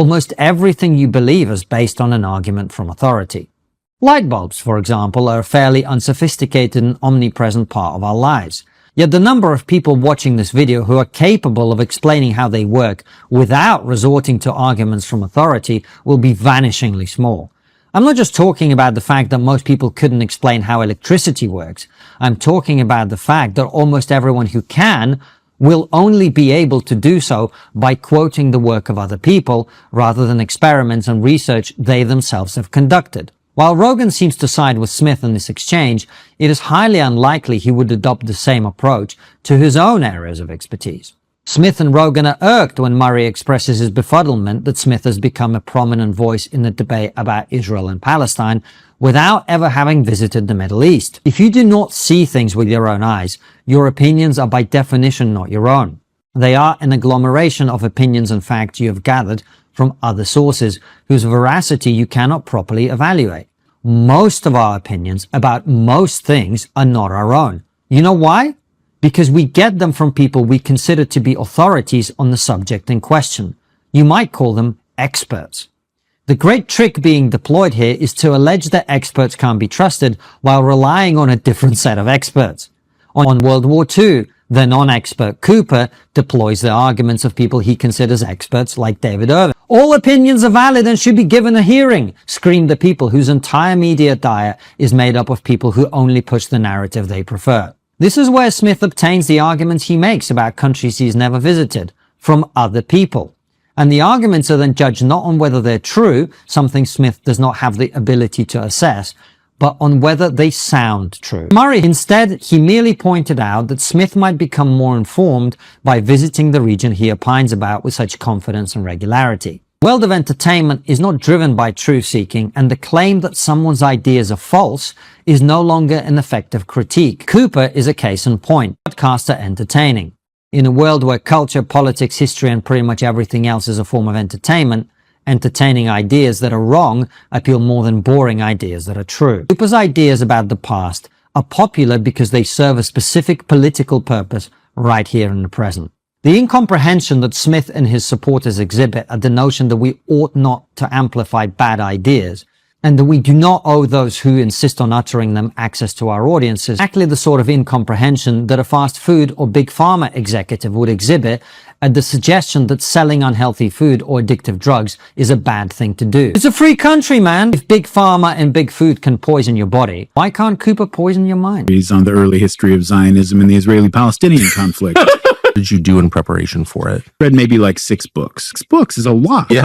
Almost everything you believe is based on an argument from authority. Light bulbs, for example, are a fairly unsophisticated and omnipresent part of our lives. Yet the number of people watching this video who are capable of explaining how they work without resorting to arguments from authority will be vanishingly small. I'm not just talking about the fact that most people couldn't explain how electricity works. I'm talking about the fact that almost everyone who can will only be able to do so by quoting the work of other people rather than experiments and research they themselves have conducted. While Rogan seems to side with Smith in this exchange, it is highly unlikely he would adopt the same approach to his own areas of expertise. Smith and Rogan are irked when Murray expresses his befuddlement that Smith has become a prominent voice in the debate about Israel and Palestine without ever having visited the Middle East. If you do not see things with your own eyes, your opinions are by definition not your own. They are an agglomeration of opinions and facts you have gathered from other sources whose veracity you cannot properly evaluate. Most of our opinions about most things are not our own. You know why? Because we get them from people we consider to be authorities on the subject in question. You might call them experts. The great trick being deployed here is to allege that experts can't be trusted while relying on a different set of experts. On World War II, the non-expert Cooper deploys the arguments of people he considers experts like David Irving. All opinions are valid and should be given a hearing, scream the people whose entire media diet is made up of people who only push the narrative they prefer. This is where Smith obtains the arguments he makes about countries he's never visited, from other people. And the arguments are then judged not on whether they're true, something Smith does not have the ability to assess, but on whether they sound true. Murray, instead, he merely pointed out that Smith might become more informed by visiting the region he opines about with such confidence and regularity. The world of entertainment is not driven by truth-seeking, and the claim that someone's ideas are false is no longer an effective critique. Cooper is a case in point. Podcasts are entertaining. In a world where culture, politics, history, and pretty much everything else is a form of entertainment, entertaining ideas that are wrong appeal more than boring ideas that are true. Cooper's ideas about the past are popular because they serve a specific political purpose right here in the present. The incomprehension that Smith and his supporters exhibit at the notion that we ought not to amplify bad ideas, and that we do not owe those who insist on uttering them access to our audiences, exactly the sort of incomprehension that a fast food or big pharma executive would exhibit at the suggestion that selling unhealthy food or addictive drugs is a bad thing to do. It's a free country, man! If big pharma and big food can poison your body, why can't Cooper poison your mind? He's on the early history of Zionism and the Israeli-Palestinian conflict. What did you do in preparation for it? Read maybe like 6 books. 6 books is a lot. Yeah.